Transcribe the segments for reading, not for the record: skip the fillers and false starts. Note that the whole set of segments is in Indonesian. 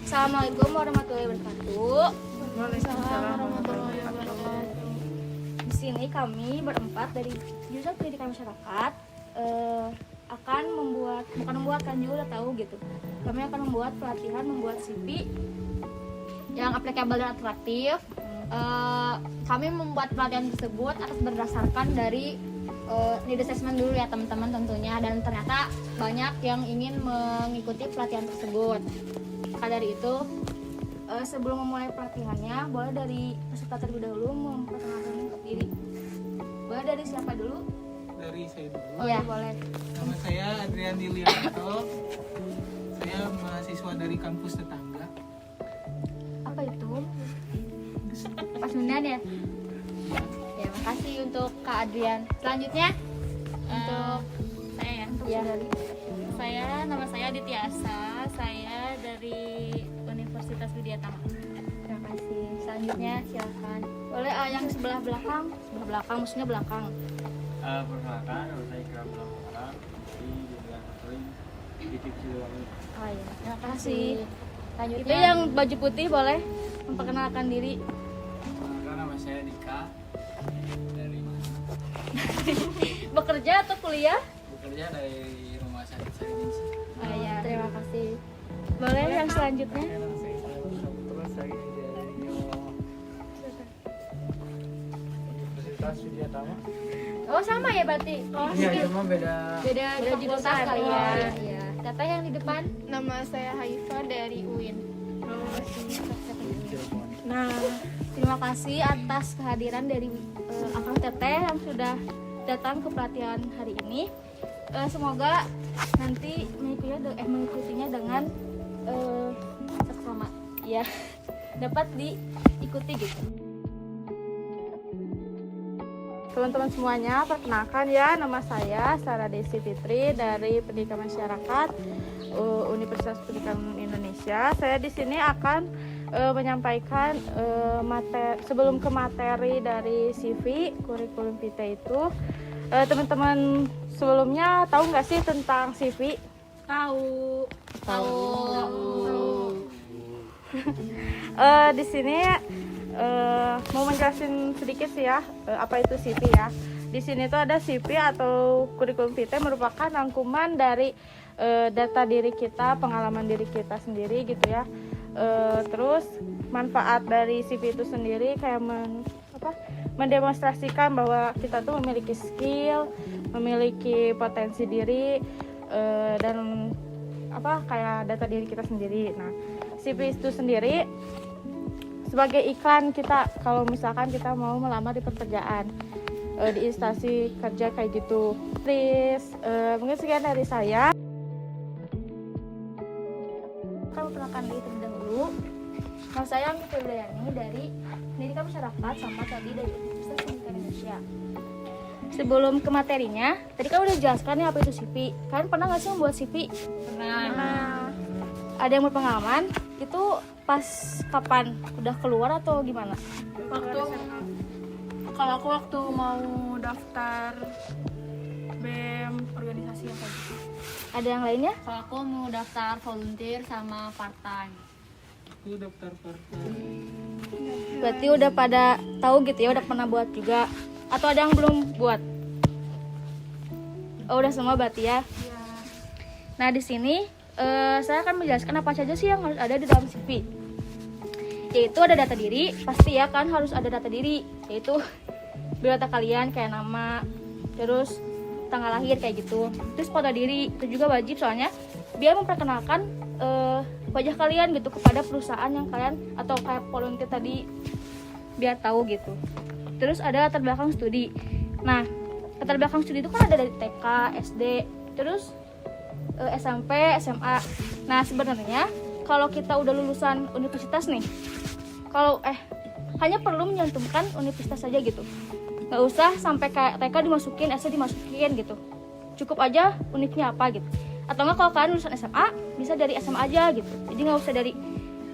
Assalamualaikum warahmatullahi wabarakatuh. Waalaikumsalam warahmatullahi wabarakatuh. Di sini kami berempat dari jurusan Pendidikan Masyarakat akan bukan juga udah tahu gitu. Kami akan membuat pelatihan membuat CV yang applicable dan atraktif. Kami membuat pelatihan tersebut atas berdasarkan dari need assessment dulu ya teman-teman tentunya, dan ternyata banyak yang ingin mengikuti pelatihan tersebut. Maka dari itu sebelum memulai pelatihannya, boleh dari peserta terlebih dahulu memperkenalkan diri. Boleh dari siapa dulu? Dari saya dulu. Oh ya, boleh. Nama saya Adrian Dilianto. Saya mahasiswa dari kampus tetangga. Apa itu? Pasundan ya? Ya, makasih untuk Kak Adrian. Selanjutnya untuk saya ya. nama saya Aditiasa, saya dari Universitas Widyatama. Terima kasih. Selanjutnya silakan. Boleh yang sebelah belakang maksudnya belakang. Perkenalkan, nama saya Ikram Lamara dari Jurusan Katolik Titik Siliwangi. Oh iya, terima kasih. Selanjutnya yang baju putih boleh memperkenalkan diri. Perkenalkan, nama saya Dika. Dari mana? Bekerja atau kuliah? Bekerja dari Rumah Sakit Sarinisi. Oh iya, terima kasih. Boleh yang selanjutnya? Nama saya Putra, saya dari Universitas Widyatama. Oh sama ya berarti. Oh Iya, mungkin cuma beda. beda jurusan kali ya. Iya. Teteh yang di depan. Nama saya Haifa dari UIN. Nah, terima kasih atas kehadiran dari Akang Teteh yang sudah datang ke pelatihan hari ini. Semoga nanti mengikutinya dengan seksama, ya, dapat diikuti gitu. Teman-teman semuanya, perkenalkan ya, nama saya Sarah Desi Fitri dari Pendidikan Masyarakat Universitas Pendidikan Indonesia. Saya di sini akan menyampaikan sebelum ke materi dari CV kurikulum vitae itu. Teman-teman sebelumnya tahu nggak sih tentang CV? Tahu. Di sini mau menjelasin sedikit sih ya apa itu CV ya. Di sini tuh ada CV atau kurikulum vitae merupakan rangkuman dari data diri kita, pengalaman diri kita sendiri gitu ya. Terus manfaat dari CV itu sendiri kayak mendemonstrasikan bahwa kita tuh memiliki skill, memiliki potensi diri dan kayak data diri kita sendiri. Nah, CV itu sendiri sebagai iklan kita kalau misalkan kita mau melamar di pekerjaan di instansi kerja kayak gitu. Please, mungkin sekian dari saya. Akan memperkenalkan diri terlebih dahulu. Nama saya Anggi Wilayani dari Pendidikan Masyarakat sama tadi dari Universitas Pendidikan Indonesia. Sebelum ke materinya, tadi kan udah jelaskan ya apa itu CV. Kalian pernah nggak sih membuat CV? Pernah. Ada yang berpengalaman? Itu pas kapan? Udah keluar atau gimana? Kalau aku waktu mau daftar BEM organisasi yang kayak gitu. Ada yang lainnya? Kalau aku mau daftar volunteer sama part time. Aku daftar partai. Berarti udah pada tahu gitu ya, udah pernah buat juga. Atau ada yang belum buat? Oh, udah semua berarti ya. Nah, di sini saya akan menjelaskan apa saja sih yang harus ada di dalam CV. Yaitu ada data diri, pasti ya kan harus ada data diri, yaitu biodata kalian kayak nama, terus tanggal lahir kayak gitu. Terus foto diri itu juga wajib soalnya biar memperkenalkan wajah kalian gitu kepada perusahaan yang kalian atau kayak volunteer tadi, biar tahu gitu. Terus ada latar belakang studi. Nah, latar belakang studi itu kan ada dari TK, SD, terus SMP, SMA. Nah, sebenarnya kalau kita udah lulusan universitas nih, kalau hanya perlu menyantumkan universitas saja gitu. Nggak usah sampai kayak TK dimasukin, SD dimasukin gitu. Cukup aja univnya apa gitu. Atau nggak kalau kalian lulusan SMA, bisa dari SMA aja gitu. Jadi nggak usah dari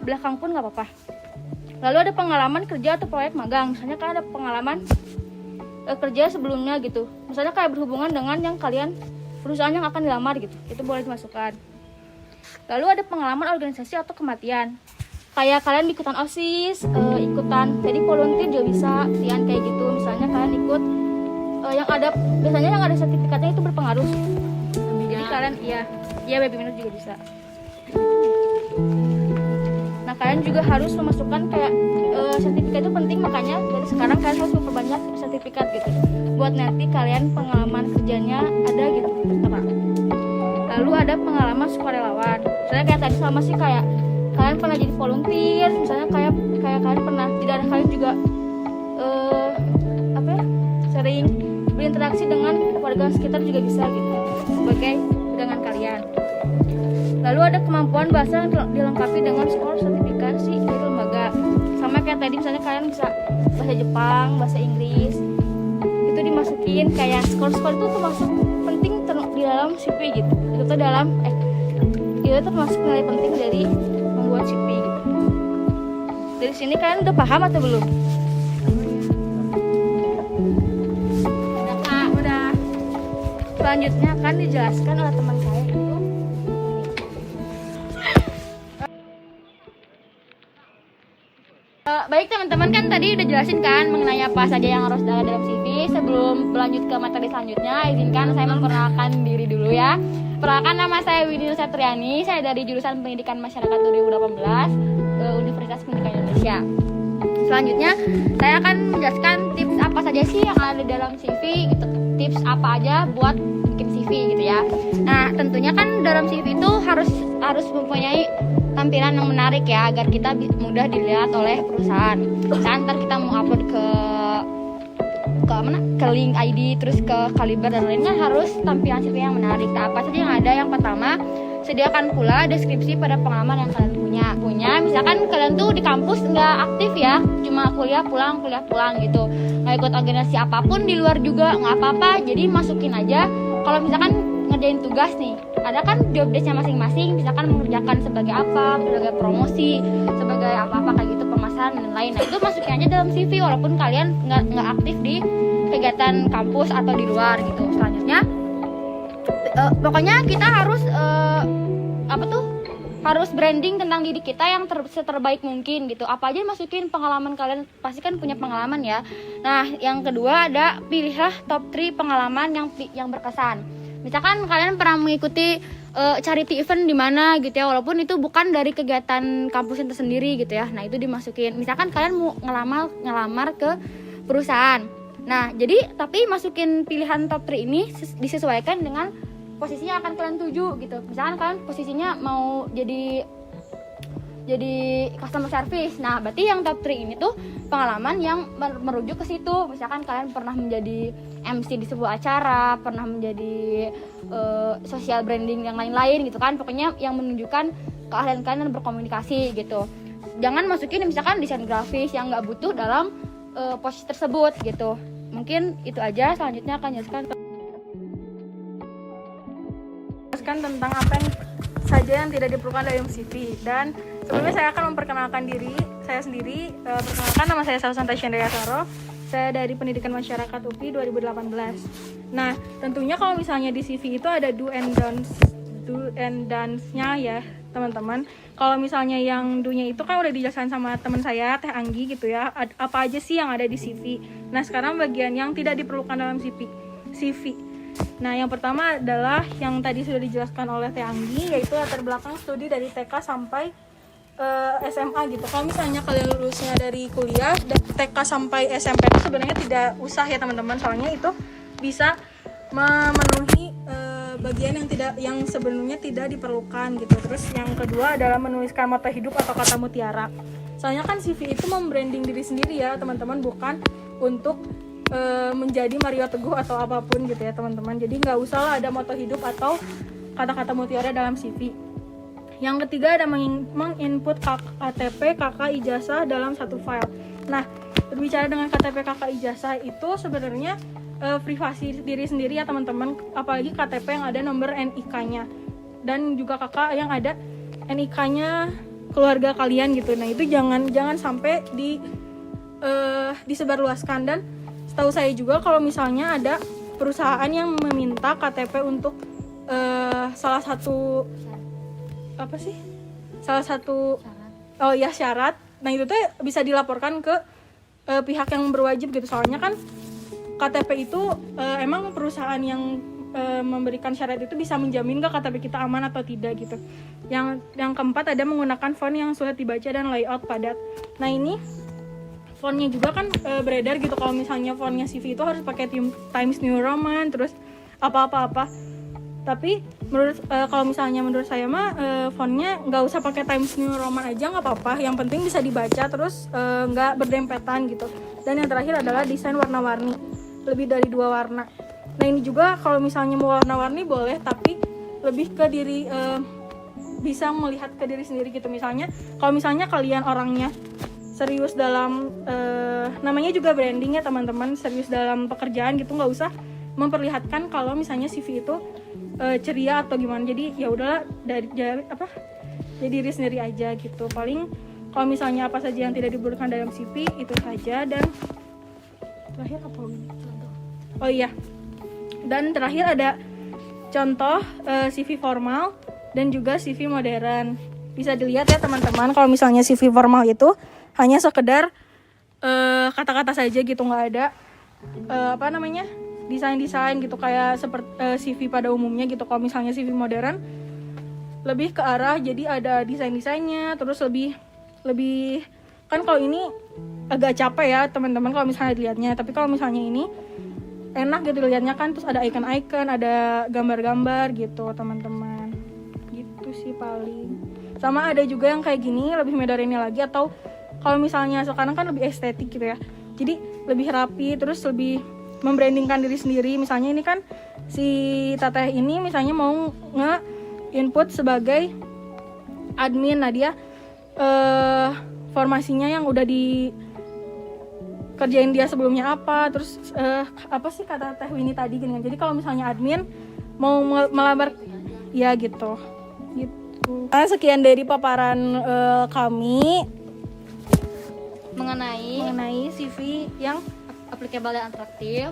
belakang pun nggak apa-apa. Lalu ada pengalaman kerja atau proyek magang. Misalnya kan ada pengalaman kerja sebelumnya gitu. Misalnya kayak berhubungan dengan yang kalian perusahaan yang akan dilamar gitu. Itu boleh dimasukkan. Lalu ada pengalaman organisasi atau kematian. Kayak kalian ikutan OSIS, ikutan jadi volunteer juga bisa, latihan kayak gitu. Misalnya kalian ikut biasanya yang ada sertifikatnya itu berpengaruh. Jadi kalian iya baby minus juga bisa. Nah, kalian juga harus memasukkan kayak sertifikat itu penting, makanya dari sekarang kalian harus memperbanyak sertifikat gitu. Buat nanti kalian pengalaman kerjanya ada gitu pertama. Lalu ada pengalaman sukarelawan. Misalnya kayak tadi sama sih kayak kalian pernah jadi volunteer, misalnya kayak kalian pernah tidak ada kalian juga sering berinteraksi dengan warga sekitar juga bisa gitu sebagai pegangan kalian. Lalu ada kemampuan bahasa yang dilengkapi dengan skor sertifikasi dari lembaga. Sama kayak tadi misalnya kalian bisa bahasa Jepang, bahasa Inggris. Itu dimasukin kayak skor-skor itu termasuk penting di dalam CV gitu. Itu termasuk nilai penting dari membuat CV gitu. Dari sini kalian udah paham atau belum? Udah Kak, udah. Selanjutnya akan dijelaskan oleh teman saya itu. Baik teman-teman, kan tadi udah jelasin kan mengenai apa saja yang harus ada dalam CV. Sebelum berlanjut ke materi selanjutnya, izinkan saya memperkenalkan diri dulu ya. Perkenalkan, nama saya Widya Satriani, saya dari jurusan Pendidikan Masyarakat 2018 Universitas Pendidikan Indonesia. Selanjutnya, saya akan menjelaskan tips apa saja sih yang ada dalam CV gitu. Tips apa aja buat bikin CV gitu ya. Nah, tentunya kan dalam CV itu harus mempunyai tampilan yang menarik ya, agar kita mudah dilihat oleh perusahaan. Misalnya ntar kita mau upload ke link ID, terus ke Kaliber dan lainnya, harus tampilan CV yang menarik. Nah, apa saja yang ada? Yang pertama, sediakan pula deskripsi pada pengalaman yang kalian punya. Misalkan kalian tuh di kampus nggak aktif ya, cuma kuliah pulang gitu, nggak ikut organisasi apapun di luar juga nggak apa-apa. Jadi masukin aja. Kalau misalkan ngerjain tugas nih, ada kan job desk-nya masing-masing, misalkan mengerjakan sebagai apa, sebagai promosi, sebagai apa-apa kayak gitu, pemasaran dan lain. Nah, itu masukin aja dalam CV walaupun kalian nggak aktif di kegiatan kampus atau di luar gitu. Selanjutnya pokoknya kita harus harus branding tentang diri kita yang terbaik mungkin gitu. Apa aja masukin pengalaman kalian, pasti kan punya pengalaman ya. Nah, yang kedua ada pilihlah top 3 pengalaman yang berkesan. Misalkan kalian pernah mengikuti charity event di mana gitu ya, walaupun itu bukan dari kegiatan kampus itu sendiri gitu ya. Nah, itu dimasukin. Misalkan kalian mau ngelamar ke perusahaan. Nah, jadi tapi masukin pilihan top 3 ini disesuaikan dengan posisi yang akan kalian tuju gitu. Misalkan kalian posisinya mau jadi customer service. Nah, berarti yang top 3 ini tuh pengalaman yang merujuk ke situ. Misalkan kalian pernah menjadi MC di sebuah acara, pernah menjadi social branding yang lain-lain gitu kan. Pokoknya yang menunjukkan keahlian kalian berkomunikasi gitu. Jangan masukin misalkan desain grafis yang nggak butuh dalam posisi tersebut gitu. Mungkin itu aja. Selanjutnya akan jelaskan tentang apa yang saja yang tidak diperlukan dalam CV. Dan sebelumnya saya akan memperkenalkan diri saya sendiri. Perkenalkan, nama saya Salsanta Chandra Saro. Saya dari Pendidikan Masyarakat UPI 2018. Nah, tentunya kalau misalnya di CV itu ada do and don'ts-nya ya, teman-teman. Kalau misalnya yang do-nya itu kan udah dijelaskan sama teman saya, Teh Anggi gitu ya. Apa aja sih yang ada di CV. Nah, sekarang bagian yang tidak diperlukan dalam CV. Nah, yang pertama adalah yang tadi sudah dijelaskan oleh Teh Anggi, yaitu latar belakang studi dari TK sampai SMA gitu. Kalau misalnya kalian lulusnya dari kuliah, TK sampai SMP itu sebenarnya tidak usah ya teman-teman, soalnya itu bisa memenuhi bagian yang sebenarnya tidak diperlukan gitu. Terus yang kedua adalah menuliskan moto hidup atau kata mutiara. Soalnya kan CV itu membranding diri sendiri ya teman-teman, bukan untuk menjadi Mario Teguh atau apapun gitu ya teman-teman. Jadi nggak usah lah ada moto hidup atau kata-kata mutiara dalam CV. Yang ketiga ada menginput KTP, KK, ijazah dalam satu file. Nah, berbicara dengan KTP, KK, ijazah itu sebenarnya privasi diri sendiri ya teman-teman. Apalagi KTP yang ada nomor NIK-nya dan juga KK yang ada NIK-nya keluarga kalian gitu. Nah, itu jangan sampai disebarluaskan. Dan setahu saya juga kalau misalnya ada perusahaan yang meminta KTP untuk salah satu apa sih? Salah satu syarat. Nah, itu tuh bisa dilaporkan ke pihak yang berwajib gitu. Soalnya kan KTP itu emang perusahaan yang memberikan syarat itu bisa menjamin gak KTP kita aman atau tidak gitu. Yang keempat ada menggunakan font yang sulit dibaca dan layout padat. Nah, ini fontnya juga kan beredar gitu. Kalau misalnya fontnya CV itu harus pakai Times New Roman, terus apa-apa. Tapi kalau misalnya menurut saya mah fontnya nggak usah pakai Times New Roman aja nggak apa-apa. Yang penting bisa dibaca terus nggak berdempetan gitu. Dan yang terakhir adalah desain warna-warni, lebih dari 2 warna. Nah, ini juga kalau misalnya mau warna-warni boleh, tapi lebih ke diri bisa melihat ke diri sendiri gitu. Misalnya kalau misalnya kalian orangnya serius dalam namanya juga branding ya teman-teman, serius dalam pekerjaan gitu, nggak usah memperlihatkan kalau misalnya CV itu ceria atau gimana. Jadi ya udahlah jadi diri sendiri aja gitu. Paling kalau misalnya apa saja yang tidak diperlukan dalam CV itu saja. Dan terakhir apa lagi? Oh iya, dan terakhir ada contoh CV formal dan juga CV modern. Bisa dilihat ya teman-teman, kalau misalnya CV formal itu hanya sekedar kata-kata saja gitu, nggak ada desain-desain gitu kayak seperti CV pada umumnya gitu. Kalau misalnya CV modern lebih ke arah jadi ada desain-desainnya, terus lebih kan kalau ini agak capek ya teman-teman kalau misalnya dilihatnya. Tapi kalau misalnya ini enak gitu dilihatnya kan, terus ada icon-icon, ada gambar-gambar gitu teman-teman. Gitu sih paling. Sama ada juga yang kayak gini lebih modernnya lagi, atau kalau misalnya sekarang kan lebih estetik gitu ya. Jadi lebih rapi, terus lebih membrandingkan diri sendiri. Misalnya ini kan si teteh ini misalnya mau nge-input sebagai admin. Nah, dia formasinya yang udah dikerjain dia sebelumnya apa, terus apa sih kata Teh Winnie tadi gini. Jadi kalau misalnya admin mau melamar ya gitu. Nah, sekian dari paparan kami mengenai CV yang applicable dan atraktif.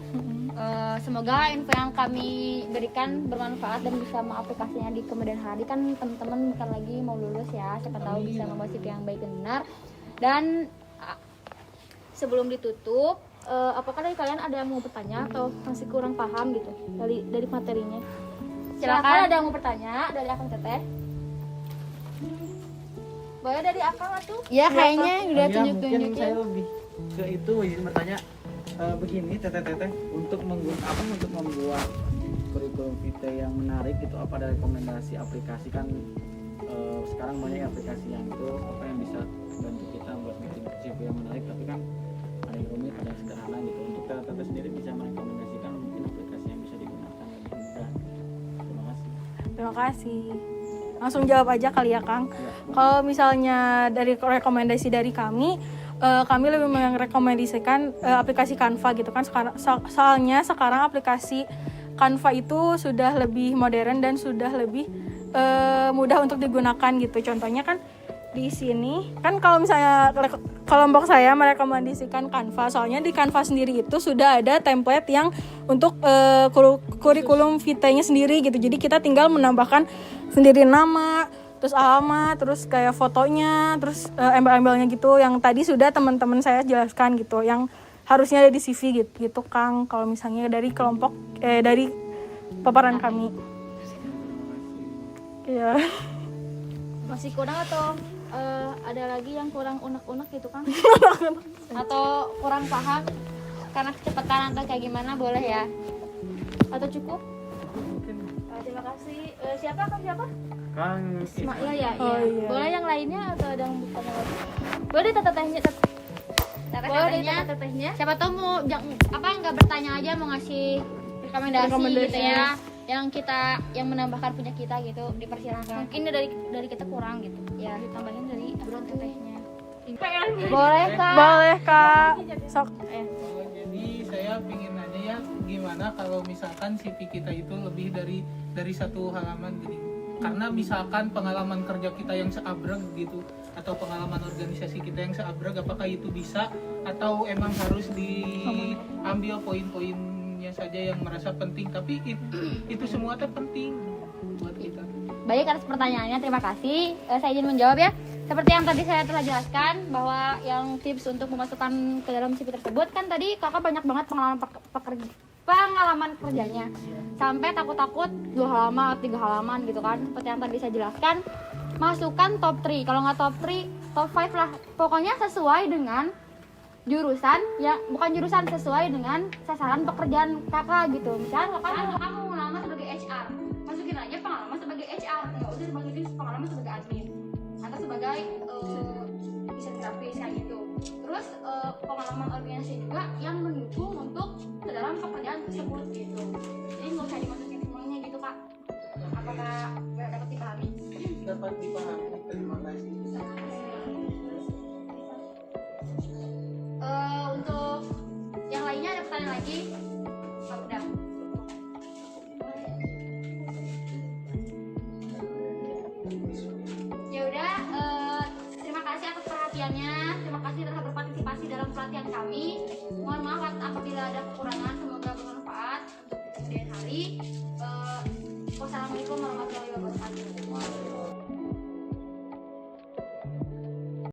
Semoga info yang kami berikan bermanfaat dan bisa mengaplikasinya di kemudian hari. Kan teman-teman bentar lagi mau lulus ya, siapa tahu bisa membuat CV yang baik dan benar. Dan sebelum ditutup, apakah dari kalian ada yang mau bertanya atau masih kurang paham gitu dari materinya? Silakan, ada yang mau bertanya dari Akang Teteh. Boleh dari Akang atuh? Ya kayaknya udah Mungkin tunjuk-tunjukin. saya lebih ke itu izin bertanya begini teteh untuk membuat kurikulum vitae yang menarik itu apa ada rekomendasi aplikasi kan sekarang banyak aplikasi yang itu apa yang bisa bantu kita buat bikin CV yang menarik, tapi kan ada yang rumit ada yang sederhana gitu. Untuk teteh sendiri bisa merekomendasikan mungkin aplikasi yang bisa digunakan lebih mudah. Terima kasih. Langsung jawab aja kali ya Kang. Ya. Kalau misalnya dari rekomendasi dari kami lebih merekomendasikan aplikasi Canva gitu kan. Soalnya sekarang aplikasi Canva itu sudah lebih modern dan sudah lebih mudah untuk digunakan gitu. Contohnya kan di sini kan kalau misalnya kelompok saya merekomendasikan Canva, soalnya di Canva sendiri itu sudah ada template yang untuk kurikulum vitae-nya sendiri gitu. Jadi kita tinggal menambahkan sendiri nama, terus alamat, terus kayak fotonya, terus embel-embelnya gitu yang tadi sudah teman-teman saya jelaskan gitu, yang harusnya ada di CV gitu Kang. Kalau misalnya dari kelompok dari paparan kami. Iya. Masih kurang atau ada lagi yang kurang unek-unek gitu Kang? Atau kurang paham karena kecepatan atau kayak gimana, boleh ya? Atau cukup? Terima kasih. Siapa Kang? Kang Ismail ya? Oh, iya. Boleh yang lainnya atau ada yang bertanya lagi? Boleh tetehnya. Tetehnya. Siapa tahu mau nggak bertanya aja, mau ngasih rekomendasi gitu ya. Yang menambahkan punya kita gitu, dipersilahkan. Mungkin dari kita kurang gitu. Ya, ditambahin dari tetehnya. Boleh Kak? Boleh Kak. Sok. Jadi saya pengen nanya ya, gimana kalau misalkan CV kita itu lebih dari satu halaman gini. Karena misalkan pengalaman kerja kita yang seabrek gitu, atau pengalaman organisasi kita yang seabrek, apakah itu bisa atau emang harus diambil poin-poinnya saja yang merasa penting, tapi itu semua tuh penting buat kita. Baik, atas pertanyaannya terima kasih. Saya izin menjawab ya. Seperti yang tadi saya telah jelaskan bahwa yang tips untuk memasukkan ke dalam CV tersebut kan tadi kakak banyak banget pengalaman kerjanya sampai takut-takut 2 halaman 3 halaman gitu kan. Seperti yang tadi saya jelaskan, masukkan top 3, kalau nggak top 3 top 5 lah, pokoknya sesuai dengan jurusan ya, bukan jurusan, sesuai dengan sasaran pekerjaan kakak gitu. Misalnya kakak mau melamar sebagai HR, masukin aja pengalaman sebagai HR, nggak usah masukin pengalaman sebagai admin atau sebagai desain grafis kayak gitu. Terus pengalaman organisasi juga yang mendukung untuk ke dalam pekerjaan tersebut gitu. Jadi nggak usah dimasukin semuanya gitu kak. Apakah dapat dipahami? Dapat dipahami. Terima kasih. Untuk yang lainnya ada pertanyaan lagi? Oh, udah. Ya udah, terima kasih atas perhatiannya.